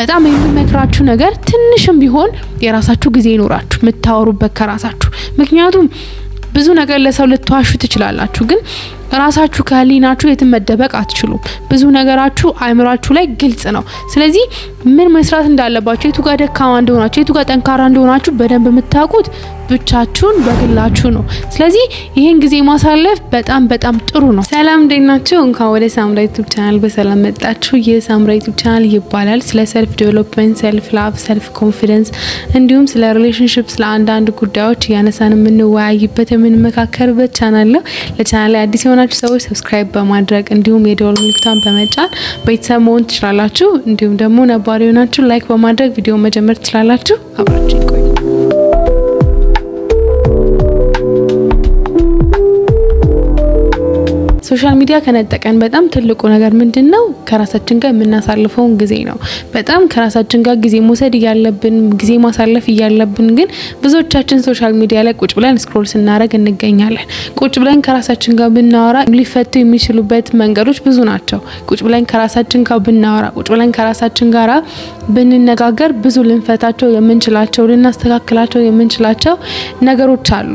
በጣም የሚመክራችሁ ነገር ትንሽም ቢሆን የራሳችሁ ጊዜ ይኖራችሁ የምታወሩበት ከራሳችሁ። ምክንያቱም ብዙ ነገር ለሰው ልትዋሹ ትችላላችሁ፣ ግን ራሳችሁ ከህሊናችሁ የትም መደበቅ አትችሉም። ብዙ ነገራችሁ አይምራችሁ ላይ ግልጽ ነው። ስለዚህ ምን መስራት እንዳለባችሁ፣ የቱ ጋር ደካማ እንደሆናችሁ፣ የቱ ጋር ጠንካራ እንደሆናችሁ በደንብ የምታውቁት ብቻችሁን በግላችሁ ነው። ስለዚህ ይሄን ጊዜ ማሳለፍ በጣም በጣም ጥሩ ነው። ሰላም እንዴት ናችሁ? እንኳን ወደ ሳምራ ዩቲዩብ ቻናል በሰላም መጣችሁ። የሳምራ ዩቲዩብ ቻናል ይባላል ስለ ሰልፍ ዴቨሎፕመንት፣ ሰልፍ ላቭ፣ ሰልፍ ኮንፊደንስ እንዲሁም ስለ ሪሌሽንሺፕ፣ ስለ አንዳንድ ጉዳዮች ያነሳን የምንወያይበት የምንመካከርበት ቻናል ነው። ለቻናል ላይ አዲስ የሆናችሁ ሰዎች ሰብስክራይብ በማድረግ እንዲሁም የደወል ምልክቱን በመጫን ቤተሰብ መሆን ትችላላችሁ። እንዲሁም ደግሞ ነባር የሆናችሁ ላይክ በማድረግ ቪዲዮ መጀመር ትችላላችሁ። አብራችሁ ቆዩ። ሶሻል ሚዲያ ከነጠቀን በጣም ትልቁ ነገር ምንድነው? ከራሳችን ጋር የምናሳልፈው ጊዜ ነው። በጣም ከራሳችን ጋር ጊዜ መውሰድ ያለብን ጊዜ ማሳለፍ ያለብን፣ ግን ብዙዎቻችን ሶሻል ሚዲያ ላይ ቁጭ ብለን ስክሮል ስናደርግ እንገኛለን። ቁጭ ብለን ከራሳችን ጋር ብናወራ ሊፈቱ የሚችሉበት መንገዶች ብዙ ናቸው። ቁጭ ብለን ከራሳችን ጋር ብናወራ፣ ቁጭ ብለን ከራሳችን ጋር ብንነጋገር ብዙ ልንፈታቸው የምንችላቸው ልናስተካክላቸው የምንችላቸው ነገሮች አሉ።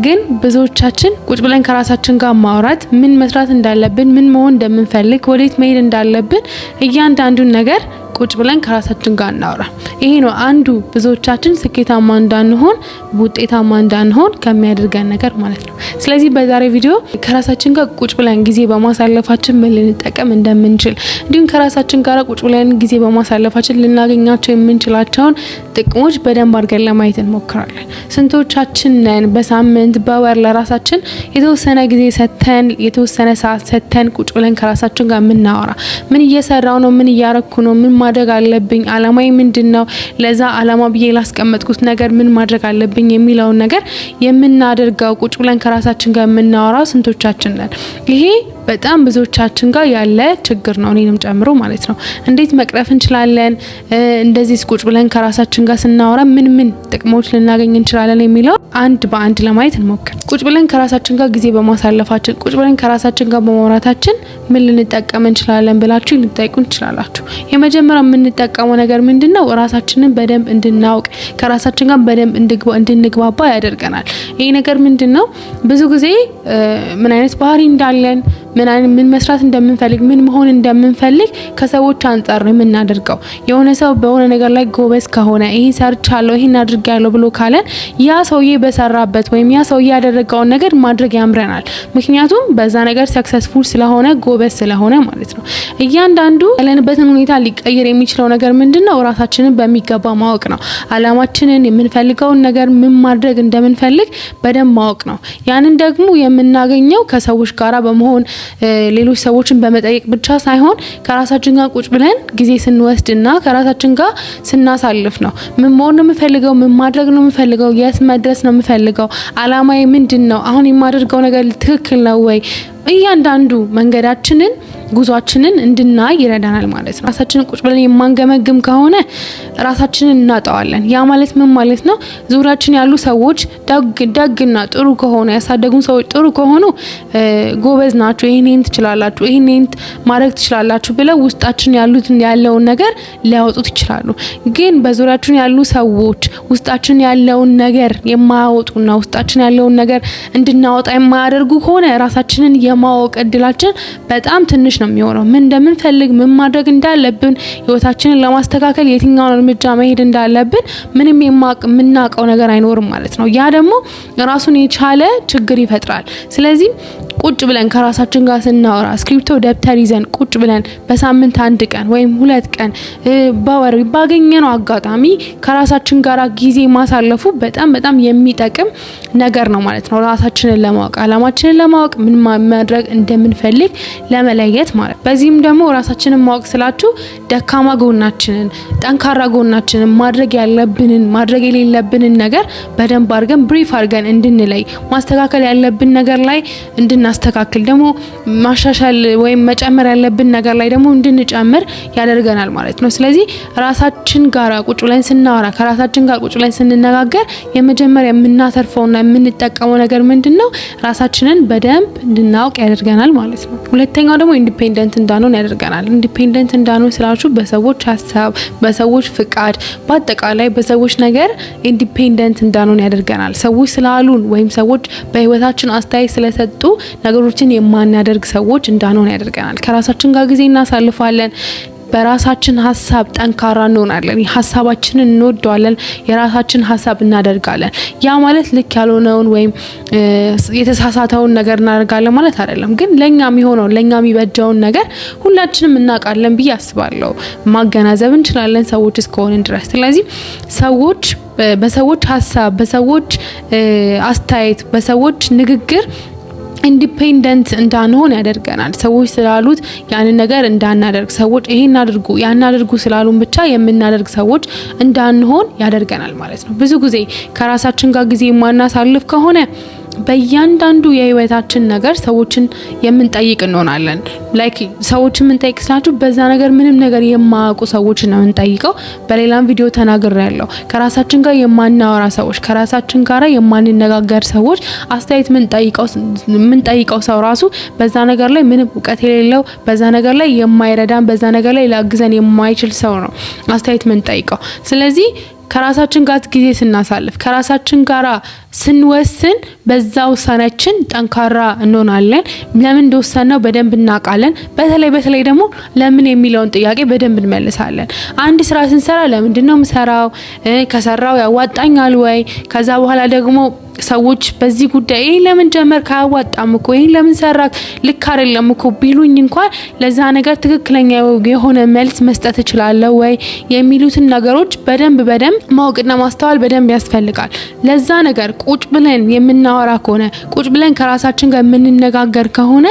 ግን ብዙዎቻችን ቁጭ ብለን ከራሳችን ጋር ማውራት ምን መስራት እንዳለብን ምን መሆን እንደምንፈልግ ወዴት መሄድ እንዳለብን እያንዳንዱን ነገር ቁጭ ብለን ከራሳችን ጋር እናወራ። ይሄ ነው አንዱ ብዙዎቻችን ስኬታማ እንዳንሆን ውጤታማ እንዳንሆን ከሚያደርገን ነገር ማለት ነው። ስለዚህ በዛሬ ቪዲዮ ከራሳችን ጋር ቁጭ ብለን ጊዜ በማሳለፋችን ምን ልንጠቀም እንደምንችል እንዲሁም ከራሳችን ጋር ቁጭ ብለን ጊዜ በማሳለፋችን ልናገኛቸው የምንችላቸውን ጥቅሞች በደንብ አድርገን ለማየት እንሞክራለን። ስንቶቻችን ነን በሳምንት በወር ለራሳችን የተወሰነ ጊዜ ሰተን የተወሰነ ሰዓት ሰተን ቁጭ ብለን ከራሳችን ጋር የምናወራ? ምን እየሰራው ነው? ምን እያረኩ ነው? ምን ማድረግ አለብኝ? አላማዬ ምንድነው? ለዛ አላማ ብዬ ላስቀመጥኩት ነገር ምን ማድረግ አለብኝ የሚለው ነገር የምናደርገው ቁጭ ብለን ከራሳችን ጋር የምናወራው ስንቶቻችን ነን? ይሄ በጣም ብዙዎቻችን ጋር ያለ ችግር ነው፣ እኔንም ጨምሮ ማለት ነው። እንዴት መቅረፍ እንችላለን? እንደዚህ ቁጭ ብለን ከራሳችን ጋር ስናወራ ምን ምን ጥቅሞች ልናገኝ እንችላለን የሚለው አንድ በአንድ ለማየት እንሞክር። ቁጭ ብለን ከራሳችን ጋር ጊዜ በማሳለፋችን፣ ቁጭ ብለን ከራሳችን ጋር በማውራታችን ምን ልንጠቀም እንችላለን ብላችሁ ልትጠይቁን ትችላላችሁ። የመጀመሪያው የምንጠቀመው ነገር ምንድነው? ራሳችንን በደንብ እንድናውቅ ከራሳችን ጋር በደንብ እንድንግባባ ያደርገናል። ይሄ ነገር ምንድነው? ብዙ ጊዜ ምን አይነት ባህሪ እንዳለን ምን መስራት እንደምንፈልግ ምን መሆን እንደምንፈልግ ከሰዎች አንፃር ነው የምናደርገው። የሆነ ሰው በሆነ ነገር ላይ ጎበዝ ከሆነ ይሄን ሰርቻለሁ ይሄን አድርጌያለሁ ብሎ ካለን ያ ሰውዬ በሰራበት ወይም ያ ሰውዬ ያደረገውን ነገር ማድረግ ያምረናል። ምክንያቱም በዛ ነገር ሰክሰስፉል ስለሆነ ጎበዝ ስለሆነ ማለት ነው። እያንዳንዱ ያለንበትን ሁኔታ ሊቀየር የሚችለው ነገር ምንድነው? ራሳችንን በሚገባ ማወቅ ነው። አላማችንን የምንፈልገውን ነገር ምን ማድረግ እንደምንፈልግ በደንብ ማወቅ ነው። ያንን ደግሞ የምናገኘው ከሰዎች ጋራ በመሆን ሌሎች ሰዎችን በመጠየቅ ብቻ ሳይሆን ከራሳችን ጋር ቁጭ ብለን ጊዜ ስንወስድና ከራሳችን ጋር ስናሳልፍ ነው። ምን መሆን ነው የምፈልገው? ምን ማድረግ ነው የምፈልገው? የት መድረስ ነው የምፈልገው? አላማዬ ምንድነው? አሁን የማደርገው ነገር ትክክል ነው ወይ? እያንዳንዱ መንገዳችንን ጉዟችንን እንድናይ ይረዳናል ማለት ነው። ራሳችንን ቁጭ ብለን የማንገመግም ከሆነ ራሳችንን እናጣዋለን። ያ ማለት ምን ማለት ነው? ዙሪያችን ያሉ ሰዎች ደግና ጥሩ ከሆነ ያሳደጉን ሰዎች ጥሩ ከሆኑ ጎበዝ ናችሁ፣ ይሄን ትችላላችሁ፣ ይሄን ማድረግ ትችላላችሁ ብለው ውስጣችን ያለውን ነገር ሊያወጡት ይችላሉ። ግን በዙሪያችን ያሉ ሰዎች ውስጣችን ያለውን ነገር የማያወጡና ውስጣችን ያለውን ነገር እንድናወጣ የማያደርጉ ከሆነ ራሳችንን የማወቅ እድላችን በጣም ትንሽ ነው የሚሆነው። ምን እንደምንፈልግ ምን ማድረግ እንዳለብን ህይወታችንን ለማስተካከል የትኛውን እርምጃ መሄድ እንዳለብን ምንም የምናውቀው ነገር አይኖርም ማለት ነው። ያ ደግሞ ራሱን የቻለ ችግር ይፈጥራል። ስለዚህ ቁጭ ብለን ከራሳችን ጋር ስናወራ ስክሪፕቶ ደብተር ይዘን ቁጭ ብለን በሳምንት አንድ ቀን ወይም ሁለት ቀን በወር ባገኘነው አጋጣሚ ከራሳችን ጋር ጊዜ ማሳለፉ በጣም በጣም የሚጠቅም ነገር ነው ማለት ነው። ራሳችንን ለማወቅ አላማችንን ለማወቅ ምን ማድረግ እንደምንፈልግ ለመለየት ማለት። በዚህም ደግሞ ራሳችንን ማወቅ ስላችሁ ደካማ ጎናችንን ጠንካራ ጎናችንን ማድረግ ያለብንን ማድረግ የሌለብንን ነገር በደንብ አድርገን ብሪፍ አድርገን እንድንለይ ማስተካከል ያለብን ነገር ላይ እንድናስተካክል ደግሞ ማሻሻል ወይም መጨመር ያለብን ነገር ላይ ደግሞ እንድንጨምር ያደርገናል ማለት ነው። ስለዚህ ራሳችን ጋር ቁጭ ብለን ስናወራ ከራሳችን ጋር ቁጭ ብለን ስንነጋገር የመጀመሪያ የምናተርፈውና የምንጠቀመው ነገር ምንድነው? ራሳችንን በደንብ እንድናውቅ ያደርገናል ማለት ነው። ሁለተኛው ደግሞ ኢንዲፔንደንት እንዳንሆን ያደርገናል። ኢንዲፔንደንት እንዳንሆን ስላችሁ በሰዎች ሀሳብ፣ በሰዎች ፍቃድ፣ በአጠቃላይ በሰዎች ነገር ኢንዲፔንደንት እንዳንሆን ያደርገናል። ሰዎች ስላሉን ወይም ሰዎች በህይወታችን አስተያየት ስለሰጡ ነገሮችን የማናደርግ ሰዎች እንዳንሆን ያደርገናል። ከራሳችን ጋር ጊዜ እናሳልፋለን። በራሳችን ሀሳብ ጠንካራ እንሆናለን። ሀሳባችንን እንወደዋለን። የራሳችን ሀሳብ እናደርጋለን። ያ ማለት ልክ ያልሆነውን ወይም የተሳሳተውን ነገር እናደርጋለን ማለት አይደለም። ግን ለኛ የሚሆነው ለኛ የሚበጀውን ነገር ሁላችንም እናውቃለን ብዬ አስባለሁ። ማገናዘብ እንችላለን ሰዎች እስከሆንን ድረስ። ስለዚህ ሰዎች በሰዎች ሀሳብ፣ በሰዎች አስተያየት፣ በሰዎች ንግግር ኢንዲፔንደንት እንዳንሆን ያደርገናል። ሰዎች ስላሉት ያንን ነገር እንዳናደርግ፣ ሰዎች ይሄን አድርጉ ያን አድርጉ ስላሉን ብቻ የምናደርግ ሰዎች እንዳንሆን ያደርገናል ማለት ነው። ብዙ ጊዜ ከራሳችን ጋር ጊዜ የማናሳልፍ ከሆነ በእያንዳንዱ የህይወታችን ነገር ሰዎችን የምንጠይቅ እንሆናለን። ላይክ ሰዎችን የምንጠይቅ ስላችሁ በዛ ነገር ምንም ነገር የማያውቁ ሰዎች ነው የምንጠይቀው። በሌላም ቪዲዮ ተናግሬያለሁ። ከራሳችን ጋር የማናወራ ሰዎች፣ ከራሳችን ጋር የማንነጋገር ሰዎች፣ አስተያየት የምንጠይቀው ሰው ራሱ በዛ ነገር ላይ ምንም እውቀት የሌለው፣ በዛ ነገር ላይ የማይረዳን፣ በዛ ነገር ላይ ላግዘን የማይችል ሰው ነው አስተያየት የምንጠይቀው። ስለዚህ ከራሳችን ጋር ጊዜ ስናሳልፍ ከራሳችን ጋር ስንወስን በዛ ውሳኔያችን ጠንካራ እንሆናለን። ለምን እንደወሰነው በደንብ እናውቃለን። በተለይ ደግሞ ለምን የሚለውን ጥያቄ በደንብ እንመልሳለን። አንድ ስራ ስንሰራ ለምንድነው የምሰራው? ከሰራው ያዋጣኛል ወይ? ከዛ በኋላ ደግሞ ሰዎች በዚህ ጉዳይ ይሄን ለምን ጀመርክ? አያዋጣም እኮ ይሄን ለምን ሰራክ? ልክ አይደለም እኮ ቢሉኝ እንኳን ለዛ ነገር ትክክለኛ የሆነ መልስ መስጠት እችላለሁ ወይ የሚሉትን ነገሮች በደንብ ማወቅና ማስተዋል በደንብ ያስፈልጋል። ለዛ ነገር ቁጭ ብለን የምናወራ ከሆነ ቁጭ ብለን ከራሳችን ጋር የምንነጋገር ከሆነ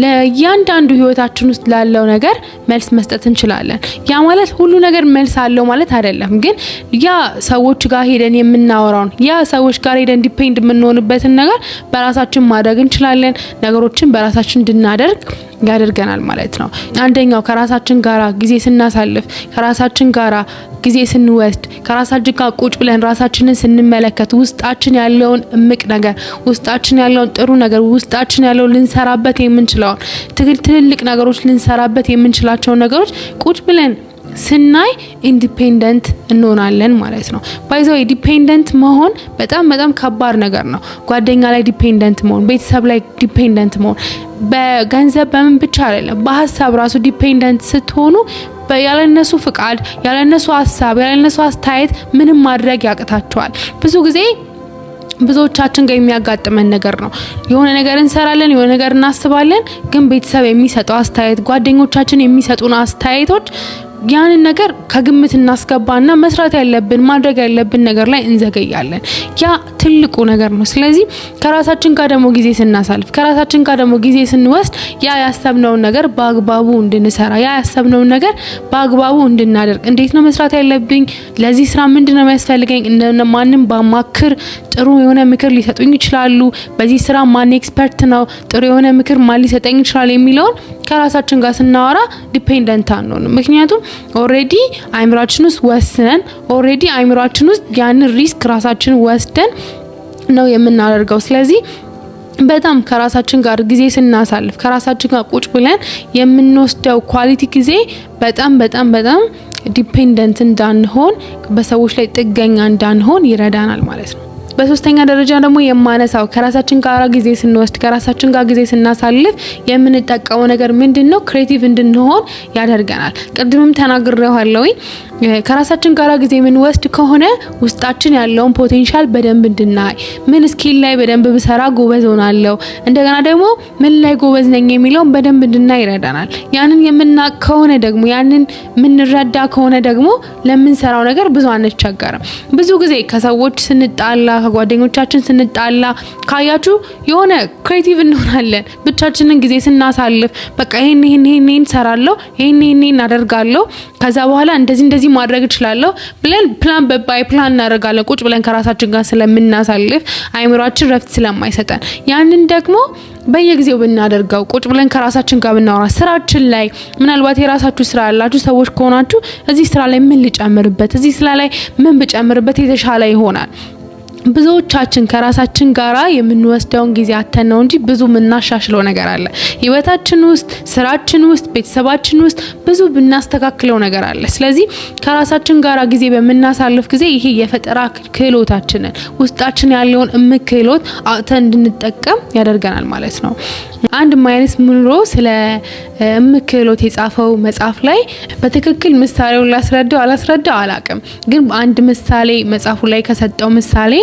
ለእያንዳንዱ ህይወታችን ውስጥ ላለው ነገር መልስ መስጠት እንችላለን። ያ ማለት ሁሉ ነገር መልስ አለው ማለት አይደለም። ግን ያ ሰዎች ጋር ሄደን የምናወራውን ያ ሰዎች ጋር ሄደን ዲፔንድ የምንሆንበትን ነገር በራሳችን ማድረግ እንችላለን። ነገሮችን በራሳችን እንድናደርግ ያደርገናል ማለት ነው። አንደኛው ከራሳችን ጋራ ጊዜ ስናሳልፍ፣ ከራሳችን ጋራ ጊዜ ስንወስድ፣ ከራሳችን ጋር ቁጭ ብለን ራሳችንን ስንመለከት ውስጣችን ያለውን እምቅ ነገር፣ ውስጣችን ያለውን ጥሩ ነገር፣ ውስጣችን ያለውን ልንሰራበት የምንችለውን ትልልቅ ነገሮች ልንሰራበት የምንችላቸውን ነገሮች ቁጭ ብለን ስናይ ኢንዲፔንደንት እንሆናለን ማለት ነው። ባይዘው ዲፔንደንት መሆን በጣም ከባድ ነገር ነው። ጓደኛ ላይ ዲፔንደንት መሆን፣ ቤተሰብ ላይ ዲፔንደንት መሆን፣ በገንዘብ በምን ብቻ አይደለም በሀሳብ ራሱ ዲፔንደንት ስትሆኑ ያለነሱ ፍቃድ፣ ያለነሱ ሀሳብ፣ ያለነሱ አስተያየት ምንም ማድረግ ያቅታቸዋል። ብዙ ጊዜ ብዙዎቻችን ጋር የሚያጋጥመን ነገር ነው። የሆነ ነገር እንሰራለን፣ የሆነ ነገር እናስባለን፣ ግን ቤተሰብ የሚሰጠው አስተያየት፣ ጓደኞቻችን የሚሰጡን አስተያየቶች ያንን ነገር ከግምት እናስገባና መስራት ያለብን ማድረግ ያለብን ነገር ላይ እንዘገያለን። ያ ትልቁ ነገር ነው። ስለዚህ ከራሳችን ጋር ደግሞ ጊዜ ስናሳልፍ፣ ከራሳችን ጋር ደግሞ ጊዜ ስንወስድ ያ ያሰብነውን ነገር በአግባቡ እንድንሰራ፣ ያ ያሰብነውን ነገር በአግባቡ እንድናደርግ፣ እንዴት ነው መስራት ያለብኝ፣ ለዚህ ስራ ምንድነው የሚያስፈልገኝ፣ ማንም ባማክር ጥሩ የሆነ ምክር ሊሰጡኝ ይችላሉ፣ በዚህ ስራ ማን ኤክስፐርት ነው፣ ጥሩ የሆነ ምክር ማን ሊሰጠኝ ይችላል የሚለውን ከራሳችን ጋር ስናወራ ዲፔንደንት አንሆንም። ምክንያቱም ኦሬዲ አይምራችን ውስጥ ወስነን ኦሬዲ አይምራችን ውስጥ ያንን ሪስክ ራሳችን ወስደን ነው የምናደርገው። ስለዚህ በጣም ከራሳችን ጋር ጊዜ ስናሳልፍ ከራሳችን ጋር ቁጭ ብለን የምንወስደው ኳሊቲ ጊዜ በጣም ዲፔንደንት እንዳንሆን፣ በሰዎች ላይ ጥገኛ እንዳንሆን ይረዳናል ማለት ነው። በሶስተኛ ደረጃ ደግሞ የማነሳው ከራሳችን ጋር ጊዜ ስንወስድ ከራሳችን ጋር ጊዜ ስናሳልፍ የምንጠቀመው ነገር ምንድነው? ክሬቲቭ እንድንሆን ያደርገናል። ቅድምም ተናግሬዋለሁ። ከራሳችን ጋር ጊዜ የምንወስድ ከሆነ ውስጣችን ያለውን ፖቴንሻል በደንብ እንድናይ፣ ምን ስኪል ላይ በደንብ ብሰራ ጎበዝ ሆናለሁ፣ እንደገና ደግሞ ምን ላይ ጎበዝ ነኝ የሚለውን በደንብ እንድናይ ይረዳናል። ያንን የምናቅ ከሆነ ደግሞ ያንን የምንረዳ ከሆነ ደግሞ ለምንሰራው ነገር ብዙ አንቸገርም። ብዙ ጊዜ ከሰዎች ስንጣላ ከጓደኞቻችን ስንጣላ ካያችሁ የሆነ ክሬቲቭ እንሆናለን። ብቻችንን ጊዜ ስናሳልፍ በቃ ይሄን ሰራለሁ፣ ይሄን እናደርጋለሁ፣ ከዛ በኋላ እንደዚህ ማድረግ እችላለሁ ብለን ፕላን ባይ ፕላን እናደርጋለን። ቁጭ ብለን ከራሳችን ጋር ስለምናሳልፍ አይምሮአችን ረፍት ስለማይሰጠን ያንን ደግሞ በየጊዜው ብናደርገው ቁጭ ብለን ከራሳችን ጋር ብናወራ ስራችን ላይ ምናልባት የራሳችሁ ስራ ያላችሁ ሰዎች ከሆናችሁ እዚህ ስራ ላይ ምን ልጨምርበት፣ እዚህ ስራ ላይ ምን ብጨምርበት የተሻለ ይሆናል። ብዙዎቻችን ከራሳችን ጋራ የምንወስደውን ጊዜ አተን ነው እንጂ ብዙ ምናሻሽለው ነገር አለ። ህይወታችን ውስጥ፣ ስራችን ውስጥ፣ ቤተሰባችን ውስጥ ብዙ ብናስተካክለው ነገር አለ። ስለዚህ ከራሳችን ጋራ ጊዜ በመናሳልፍ ጊዜ ይሄ የፈጠራ ክህሎታችንን ውስጣችን ያለውን እምቅ ክህሎት አውጥተን እንድንጠቀም ያደርገናል ማለት ነው። አንድ ማይነስ ሙንሮ ስለ እምቅ ክህሎት የጻፈው መጽሐፍ ላይ በትክክል ምሳሌውን አላስረዳው አላቅም፣ ግን አንድ ምሳሌ መጽሐፉ ላይ ከሰጠው ምሳሌ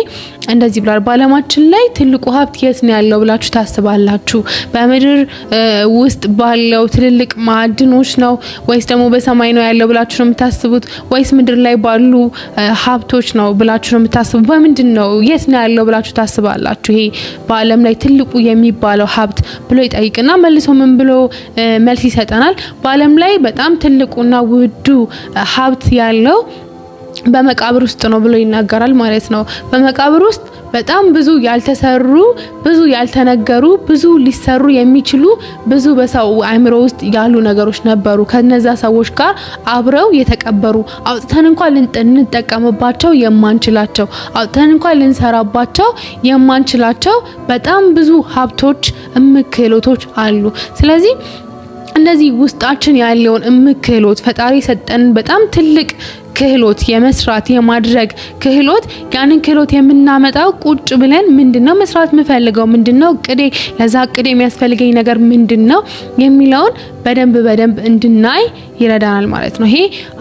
እንደዚህ ብሏል። በዓለማችን ላይ ትልቁ ሀብት የት ነው ያለው ብላችሁ ታስባላችሁ? በምድር ውስጥ ባለው ትልልቅ ማዕድኖች ነው ወይስ ደግሞ በሰማይ ነው ያለው ብላችሁ ነው የምታስቡት? ወይስ ምድር ላይ ባሉ ሀብቶች ነው ብላችሁ ነው የምታስቡት? በምንድን ነው የት ነው ያለው ብላችሁ ታስባላችሁ? ይሄ በዓለም ላይ ትልቁ የሚባለው ሀብት ብሎ ይጠይቅና መልሶ ምን ብሎ መልስ ይሰጠናል? በዓለም ላይ በጣም ትልቁና ውዱ ሀብት ያለው በመቃብር ውስጥ ነው ብሎ ይናገራል ማለት ነው። በመቃብር ውስጥ በጣም ብዙ ያልተሰሩ፣ ብዙ ያልተነገሩ፣ ብዙ ሊሰሩ የሚችሉ ብዙ በሰው አእምሮ ውስጥ ያሉ ነገሮች ነበሩ። ከነዛ ሰዎች ጋር አብረው የተቀበሩ አውጥተን እንኳን ልንጠቀምባቸው የማንችላቸው፣ አውጥተን እንኳን ልንሰራባቸው የማንችላቸው በጣም ብዙ ሀብቶች፣ እምቅ ክህሎቶች አሉ። ስለዚህ እንደዚህ ውስጣችን ያለውን እምቅ ክህሎት ፈጣሪ ሰጠን በጣም ትልቅ ክህሎት የመስራት የማድረግ ክህሎት ያንን ክህሎት የምናመጣው ቁጭ ብለን ምንድነው መስራት የምፈልገው፣ ምንድነው እቅዴ፣ ለዛ እቅዴ የሚያስፈልገኝ ነገር ምንድነው የሚለውን በደንብ እንድናይ ይረዳናል ማለት ነው። ይሄ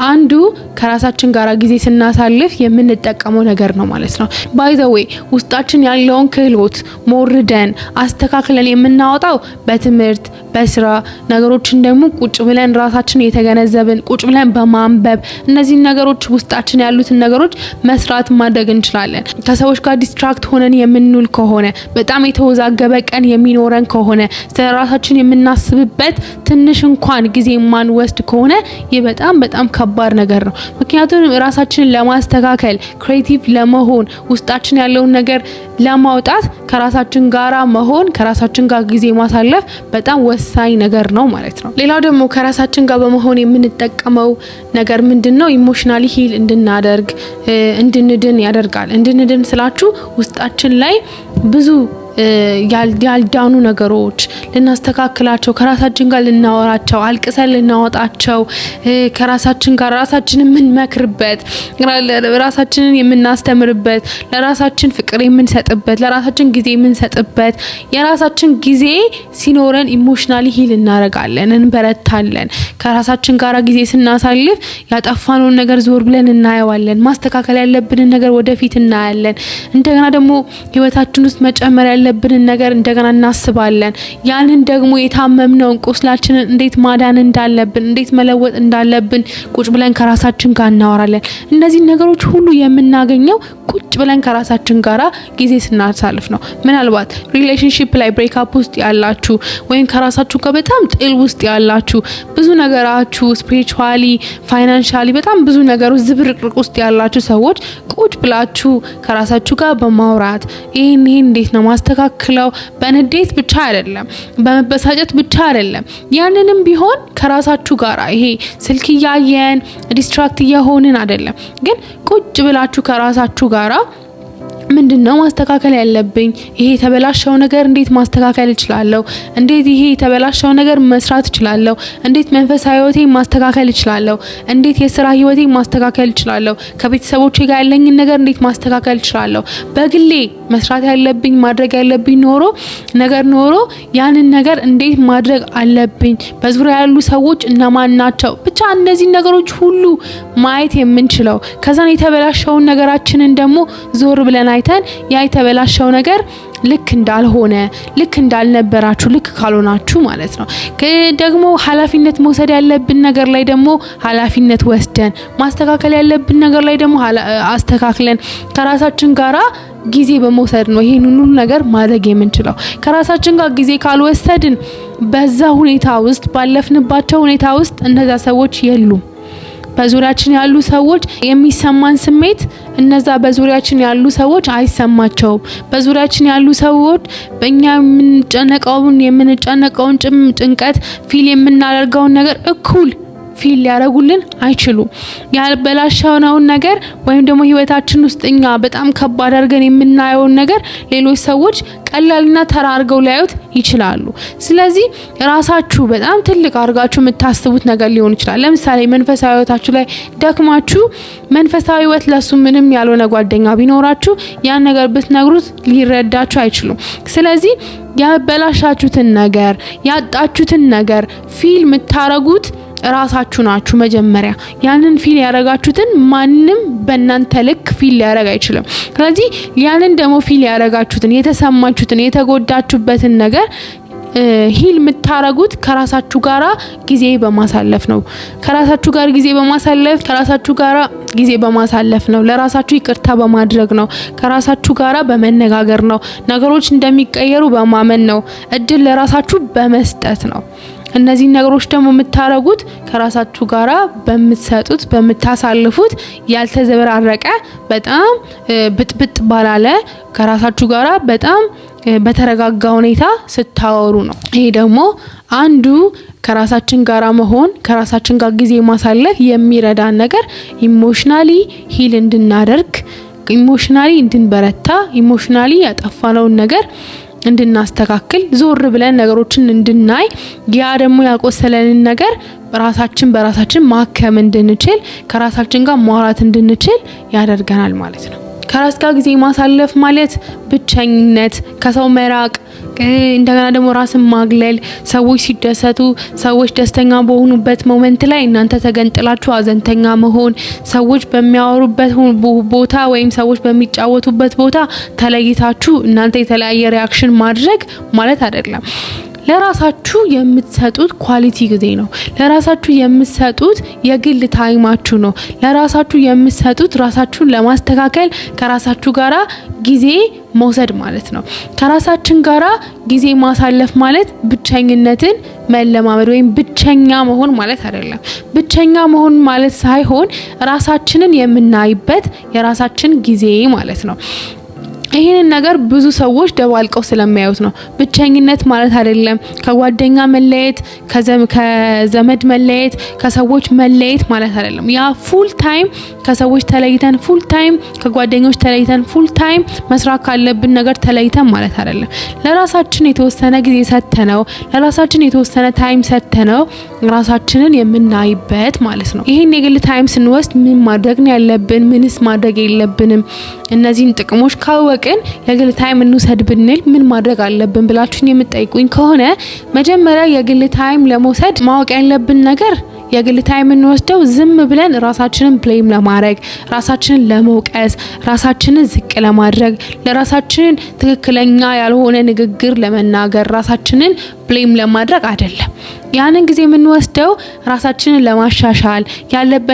አንዱ ከራሳችን ጋር ጊዜ ስናሳልፍ የምንጠቀመው ነገር ነው ማለት ነው። ባይ ዘ ዌይ ውስጣችን ያለውን ክህሎት ሞርደን አስተካክለን የምናወጣው በትምህርት በስራ ነገሮችን ደግሞ ቁጭ ብለን ራሳችን የተገነዘብን ቁጭ ብለን በማንበብ እነዚህ ነገሮች ውስጣችን ያሉትን ነገሮች መስራት ማድረግ እንችላለን። ከሰዎች ጋር ዲስትራክት ሆነን የምንውል ከሆነ በጣም የተወዛገበ ቀን የሚኖረን ከሆነ ስለራሳችን የምናስብበት ትንሽ እንኳን ጊዜ ማን ወስድ ከሆነ ይህ በጣም ከባድ ነገር ነው። ምክንያቱም ራሳችንን ለማስተካከል ክሬቲቭ ለመሆን ውስጣችን ያለውን ነገር ለማውጣት ከራሳችን ጋራ መሆን ከራሳችን ጋር ጊዜ ማሳለፍ በጣም ወሳኝ ነገር ነው ማለት ነው። ሌላው ደግሞ ከራሳችን ጋር በመሆን የምንጠቀመው ነገር ምንድነው? ኢሞሽናሊ ሂል እንድናደርግ እንድንድን ያደርጋል። እንድንድን ስላችሁ ውስጣችን ላይ ብዙ ያልዳኑ ነገሮች ልናስተካክላቸው ከራሳችን ጋር ልናወራቸው አልቅሰን ልናወጣቸው ከራሳችን ጋር ራሳችንን የምንመክርበት ራሳችንን የምናስተምርበት ለራሳችን ፍቅር የምንሰጥበት ለራሳችን ጊዜ የምንሰጥበት የራሳችን ጊዜ ሲኖረን ኢሞሽናሊ ሂል እናረጋለን፣ እንበረታለን። ከራሳችን ጋር ጊዜ ስናሳልፍ ያጠፋነውን ነገር ዞር ብለን እናየዋለን። ማስተካከል ያለብንን ነገር ወደፊት እናያለን። እንደገና ደግሞ ህይወታችን ውስጥ መጨመር ያለብንን ነገር እንደገና እናስባለን። ያንን ደግሞ የታመምነውን ቁስላችንን እንዴት ማዳን እንዳለብን እንዴት መለወጥ እንዳለብን ቁጭ ብለን ከራሳችን ጋር እናወራለን። እነዚህ ነገሮች ሁሉ የምናገኘው ቁጭ ብለን ከራሳችን ጋራ ጊዜ ስናሳልፍ ነው። ምናልባት ሪሌሽንሺፕ ላይ ብሬክአፕ ውስጥ ያላችሁ ወይም ከራሳችሁ ጋር በጣም ጥል ውስጥ ያላችሁ ብዙ ነገራችሁ ስፒሪቹዋሊ ፋይናንሻሊ በጣም ብዙ ነገሮች ዝብርቅርቅ ውስጥ ያላችሁ ሰዎች ቁጭ ብላችሁ ከራሳችሁ ጋር በማውራት ይሄን እንዴት ነው ማስተካከለው፣ በንዴት ብቻ አይደለም በመበሳጨት ብቻ አይደለም፣ ያንንም ቢሆን ከራሳችሁ ጋር ይሄ ስልክ ያየን ዲስትራክት እየሆንን አይደለም፣ ግን ቁጭ ብላችሁ ከራሳችሁ ጋራ ምንድነው ማስተካከል ያለብኝ፣ ይሄ የተበላሸው ነገር እንዴት ማስተካከል እችላለሁ፣ እንዴት ይሄ የተበላሸው ነገር መስራት እችላለሁ፣ እንዴት መንፈሳዊ ህይወቴን ማስተካከል እችላለሁ፣ እንዴት የሥራ ህይወቴን ማስተካከል እችላለሁ፣ ከቤተሰቦቼ ጋር ያለኝን ነገር እንዴት ማስተካከል እችላለሁ፣ በግሌ መስራት ያለብኝ ማድረግ ያለብኝ ኖሮ ያንን ነገር እንዴት ማድረግ አለብኝ፣ በዙሪያ ያሉ ሰዎች እነማን ናቸው፣ ብቻ እነዚህ ነገሮች ሁሉ ማየት የምንችለው ከዛን የተበላሸውን ነገራችንን ደግሞ ዞር ብለን አይተን ያ የተበላሸው ነገር ልክ እንዳልሆነ ልክ እንዳልነበራችሁ ልክ ካልሆናችሁ ማለት ነው። ደግሞ ኃላፊነት መውሰድ ያለብን ነገር ላይ ደግሞ ኃላፊነት ወስደን ማስተካከል ያለብን ነገር ላይ ደግሞ አስተካክለን ከራሳችን ጋራ ጊዜ በመውሰድ ነው ይሄን ሁሉ ነገር ማድረግ የምንችለው። ከራሳችን ጋር ጊዜ ካልወሰድን በዛ ሁኔታ ውስጥ ባለፍንባቸው ሁኔታ ውስጥ እነዛ ሰዎች የሉም። በዙሪያችን ያሉ ሰዎች የሚሰማን ስሜት እነዛ በዙሪያችን ያሉ ሰዎች አይሰማቸውም። በዙሪያችን ያሉ ሰዎች በእኛ የምንጨነቀውን ጭንቀት ፊል የምናደርገውን ነገር እኩል ፊል ሊያረጉልን አይችሉም። ያልበላሻውን ነገር ወይም ደግሞ ህይወታችን ውስጥ እኛ በጣም ከባድ አድርገን የምናየውን ነገር ሌሎች ሰዎች ቀላልና ተራ አድርገው ሊያዩት ይችላሉ። ስለዚህ ራሳችሁ በጣም ትልቅ አድርጋችሁ የምታስቡት ነገር ሊሆን ይችላል። ለምሳሌ መንፈሳዊ ህይወታችሁ ላይ ደክማችሁ መንፈሳዊ ህይወት ለሱ ምንም ያልሆነ ጓደኛ ቢኖራችሁ ያን ነገር ብትነግሩት ሊረዳችሁ አይችሉም። ስለዚህ ያበላሻችሁትን ነገር ያጣችሁትን ነገር ፊል የምታረጉት ራሳችሁ ናችሁ። መጀመሪያ ያንን ፊል ያረጋችሁትን ማንም በእናንተ ልክ ፊል ሊያረግ አይችልም። ስለዚህ ያንን ደግሞ ፊል ያረጋችሁትን የተሰማችሁትን የተጎዳችሁበትን ነገር ሂል የምታረጉት ከራሳችሁ ጋራ ጊዜ በማሳለፍ ነው። ከራሳችሁ ጋር ጊዜ በማሳለፍ ነው። ለራሳችሁ ይቅርታ በማድረግ ነው። ከራሳችሁ ጋራ በመነጋገር ነው። ነገሮች እንደሚቀየሩ በማመን ነው። እድል ለራሳችሁ በመስጠት ነው። እነዚህ ነገሮች ደግሞ የምታረጉት ከራሳችሁ ጋራ በምትሰጡት በምታሳልፉት ያልተዘበራረቀ በጣም ብጥብጥ ባላለ ከራሳችሁ ጋራ በጣም በተረጋጋ ሁኔታ ስታወሩ ነው። ይሄ ደግሞ አንዱ ከራሳችን ጋራ መሆን ከራሳችን ጋር ጊዜ ማሳለፍ የሚረዳን ነገር ኢሞሽናሊ ሂል እንድናደርግ ኢሞሽናሊ እንድንበረታ ኢሞሽናሊ ያጠፋነውን ነገር እንድናስተካክል ዞር ብለን ነገሮችን እንድናይ ያ ደግሞ ያቆሰለንን ነገር በራሳችን ማከም እንድንችል ከራሳችን ጋር ማውራት እንድንችል ያደርገናል ማለት ነው። ከራስ ጋር ጊዜ ማሳለፍ ማለት ብቸኝነት፣ ከሰው መራቅ፣ እንደገና ደግሞ ራስን ማግለል፣ ሰዎች ሲደሰቱ ሰዎች ደስተኛ በሆኑበት ሞመንት ላይ እናንተ ተገንጥላችሁ አዘንተኛ መሆን፣ ሰዎች በሚያወሩበት ቦታ ወይም ሰዎች በሚጫወቱበት ቦታ ተለይታችሁ እናንተ የተለያየ ሪአክሽን ማድረግ ማለት አይደለም። ለራሳችሁ የምትሰጡት ኳሊቲ ጊዜ ነው። ለራሳችሁ የምትሰጡት የግል ታይማችሁ ነው። ለራሳችሁ የምትሰጡት ራሳችሁን ለማስተካከል ከራሳችሁ ጋራ ጊዜ መውሰድ ማለት ነው። ከራሳችን ጋራ ጊዜ ማሳለፍ ማለት ብቸኝነትን መለማመድ ወይም ብቸኛ መሆን ማለት አይደለም። ብቸኛ መሆን ማለት ሳይሆን ራሳችንን የምናይበት የራሳችን ጊዜ ማለት ነው። ይሄንን ነገር ብዙ ሰዎች ደባልቀው ስለማያዩት ነው። ብቸኝነት ማለት አይደለም ከጓደኛ መለየት፣ ከዘመድ መለየት፣ ከሰዎች መለየት ማለት አይደለም። ያ ፉል ታይም ከሰዎች ተለይተን ፉል ታይም ከጓደኞች ተለይተን ፉል ታይም መስራት ካለብን ነገር ተለይተን ማለት አይደለም። ለራሳችን የተወሰነ ጊዜ ሰጥተነው ለራሳችን የተወሰነ ታይም ሰጥተነው ራሳችንን የምናይበት ማለት ነው። ይሄን የግል ታይም ስንወስድ ምን ማድረግ ነው ያለብን፣ ምንስ ማድረግ የለብንም፣ እነዚህን ጥቅሞች ካወቅን የግል ታይም እንውሰድ ብንል ምን ማድረግ አለብን ብላችሁን የምትጠይቁኝ ከሆነ መጀመሪያ የግል ታይም ለመውሰድ ማወቅ ያለብን ነገር የግል ታይም እንወስደው ዝም ብለን ራሳችንን ብሌም ለማድረግ፣ ራሳችንን ለመውቀስ፣ ራሳችንን ዝቅ ለማድረግ፣ ለራሳችን ትክክለኛ ያልሆነ ንግግር ለመናገር፣ ራሳችንን ብሌም ለማድረግ አይደለም። ያንን ጊዜ የምንወስደው ራሳችንን ለማሻሻል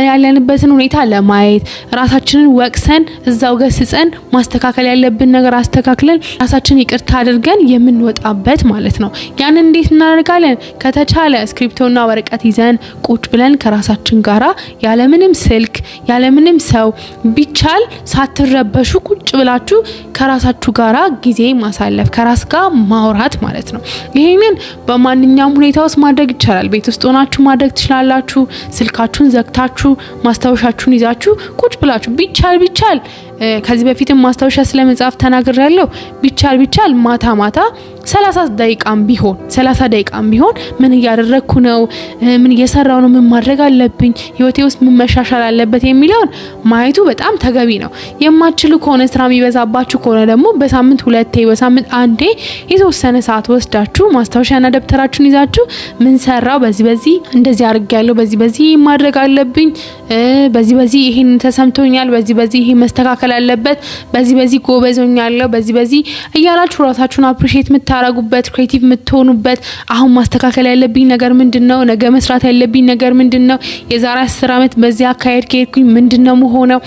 ያለንበትን ሁኔታ ለማየት ራሳችንን ወቅሰን እዛው ገስጸን ማስተካከል ያለብን ነገር አስተካክለን ራሳችንን ይቅርታ አድርገን የምንወጣበት ማለት ነው። ያንን እንዴት እናደርጋለን? ከተቻለ ስክሪፕቶና ወረቀት ይዘን ቁጭ ብለን ከራሳችን ጋራ ያለምንም ስልክ ያለምንም ሰው ቢቻል ሳትረበሹ ቁጭ ብላችሁ ከራሳችሁ ጋራ ጊዜ ማሳለፍ ከራስ ጋር ማውራት ማለት ነው። ይሄንን በማንኛውም ሁኔታ ውስጥ ማድረግ ይቻላል። ቤት ውስጥ ሆናችሁ ማድረግ ትችላላችሁ። ስልካችሁን ዘግታችሁ ማስታወሻችሁን ይዛችሁ ቁጭ ብላችሁ ቢቻል ከዚህ በፊትም ማስታወሻ ስለመጻፍ ተናግሬያለሁ። ቢቻል ማታ 30 ደቂቃም ቢሆን ምን እያደረግኩ ነው፣ ምን እየሰራው ነው፣ ምን ማድረግ አለብኝ፣ ህይወቴ ውስጥ ምን መሻሻል አለበት የሚለውን ማየቱ በጣም ተገቢ ነው። የማትችሉ ከሆነ ስራ የሚበዛባችሁ ከሆነ ደግሞ በሳምንት 2 በሳምንት 1 የተወሰነ ሰዓት ወስዳችሁ ማስታወሻና ደብተራችሁን ይዛችሁ ምን ሰራው፣ በዚህ እንደዚህ አድርጌያለሁ፣ በዚህ ማድረግ አለብኝ፣ በዚህ ይሄን ተሰምቶኛል፣ በዚህ ይሄ መስተካከል አለበት፣ በዚህ ጎበዞኛለሁ፣ በዚህ እያላችሁ ራሳችሁን አፕሪሺየት የምታረጉበት ክሬቲቭ የምትሆኑበት አሁን ማስተካከል ያለብኝ ነገር ምንድነው ነገ መስራት ያለብኝ ነገር ምንድነው የዛሬ 10 አመት በዚያ አካሄድ ከሄድኩኝ ምንድነው መሆነው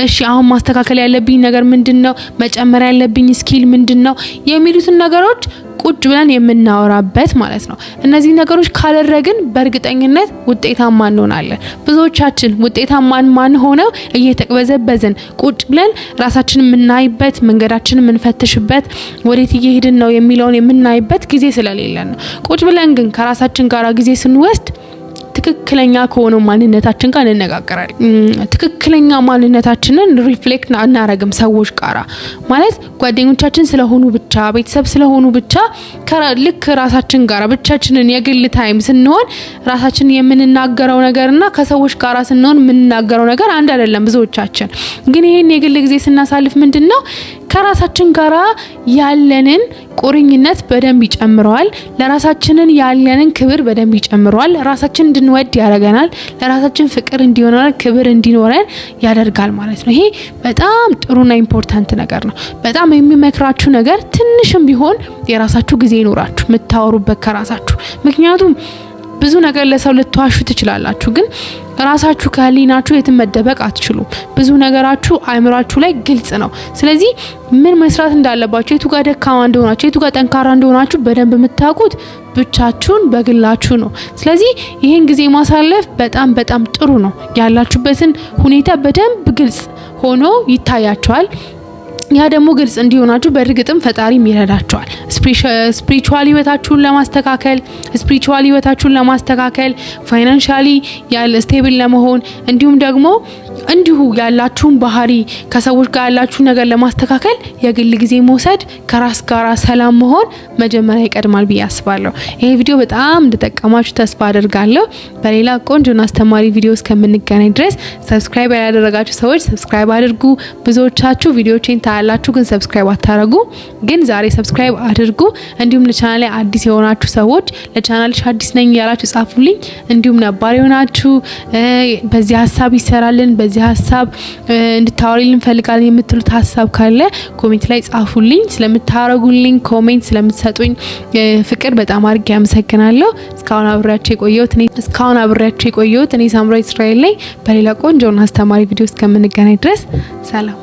እሺ አሁን ማስተካከል ያለብኝ ነገር ምንድነው መጨመር ያለብኝ ስኪል ምንድነው የሚሉትን ነገሮች ቁጭ ብለን የምናወራበት ማለት ነው። እነዚህ ነገሮች ካደረግን በእርግጠኝነት ውጤታማ እንሆናለን። ብዙዎቻችን ውጤታማ ማን ሆነው እየተቅበዘበዝን ቁጭ ብለን ራሳችንን የምናይበት መንገዳችንን የምንፈትሽበት ወዴት እየሄድን ነው የሚለውን የምናይበት ጊዜ ስለሌለን ነው። ቁጭ ብለን ግን ከራሳችን ጋር ጊዜ ስንወስድ ትክክለኛ ከሆነ ማንነታችን ጋር እንነጋገራለን። ትክክለኛ ማንነታችንን ሪፍሌክት እናረግም ሰዎች ጋራ ማለት ጓደኞቻችን ስለሆኑ ብቻ ቤተሰብ ስለሆኑ ብቻ ልክ ራሳችን ጋራ ብቻችንን የግል ታይም ስንሆን ራሳችንን የምንናገረው ነገርና ከሰዎች ጋራ ስንሆን የምንናገረው ነገር አንድ አይደለም። ብዙዎቻችን ግን ይሄን የግል ጊዜ ስናሳልፍ ምንድነው ከራሳችን ጋራ ያለንን ቁርኝነት በደንብ ይጨምረዋል። ለራሳችንን ያለንን ክብር በደንብ ይጨምረዋል። ራሳችንን እንድንወድ ያደርገናል። ለራሳችን ፍቅር እንዲኖረን ክብር እንዲኖረን ያደርጋል ማለት ነው። ይሄ በጣም ጥሩና ኢምፖርታንት ነገር ነው። በጣም የሚመክራችሁ ነገር ትንሽም ቢሆን የራሳችሁ ጊዜ ይኖራችሁ የምታወሩበት ከራሳችሁ። ምክንያቱም ብዙ ነገር ለሰው ልትዋሹ ትችላላችሁ ግን ራሳችሁ ከህሊናችሁ የትም መደበቅ አትችሉም። ብዙ ነገራችሁ አእምሯችሁ ላይ ግልጽ ነው። ስለዚህ ምን መስራት እንዳለባችሁ የቱ ጋር ደካማ እንደሆናችሁ የቱ ጋር ጠንካራ እንደሆናችሁ በደንብ የምታውቁት ብቻችሁን በግላችሁ ነው። ስለዚህ ይሄን ጊዜ ማሳለፍ በጣም በጣም ጥሩ ነው። ያላችሁበትን ሁኔታ በደንብ ግልጽ ሆኖ ይታያችኋል። ያ ደግሞ ግልጽ እንዲሆናችሁ በእርግጥም ፈጣሪም ይረዳችኋል። ስፒሪቹዋሊ ህይወታችሁን ለማስተካከል ፋይናንሻሊ ስቴብል ለመሆን እንዲሁም ደግሞ እንዲሁ ያላችሁን ባህሪ ከሰዎች ጋር ያላችሁን ነገር ለማስተካከል የግል ጊዜ መውሰድ ከራስ ጋር ሰላም መሆን መጀመሪያ ይቀድማል ብዬ አስባለሁ። ይሄ ቪዲዮ በጣም እንደተጠቀማችሁ ተስፋ አደርጋለሁ። በሌላ ቆንጆና አስተማሪ ቪዲዮ እስከምንገናኝ ድረስ ሰብስክራይብ ያላደረጋችሁ ሰዎች ሰብስክራይብ አድርጉ። ብዙዎቻችሁ ቪዲዮዎችን ታያላችሁ ግን ሰብስክራይብ አታረጉ። ግን ዛሬ ሰብስክራይብ አድርጉ። እንዲሁም ለቻናሌ አዲስ የሆናችሁ ሰዎች ለቻናልሽ አዲስ ነኝ ያላችሁ ጻፉልኝ። እንዲሁም ነባር የሆናችሁ በዚህ ሀሳብ ይሰራልን በዚህ ሀሳብ እንድታወሪልን ፈልጋለን የምትሉት ሀሳብ ካለ ኮሜንት ላይ ጻፉልኝ። ስለምታረጉልኝ ኮሜንት ስለምትሰጡኝ ፍቅር በጣም አድርጌ አመሰግናለሁ። እስካሁን አብሬያችሁ የቆየሁት እኔ ሳምራዊት እስራኤል ነኝ። በሌላ ቆንጆና አስተማሪ ቪዲዮ እስከምንገናኝ ድረስ ሰላም።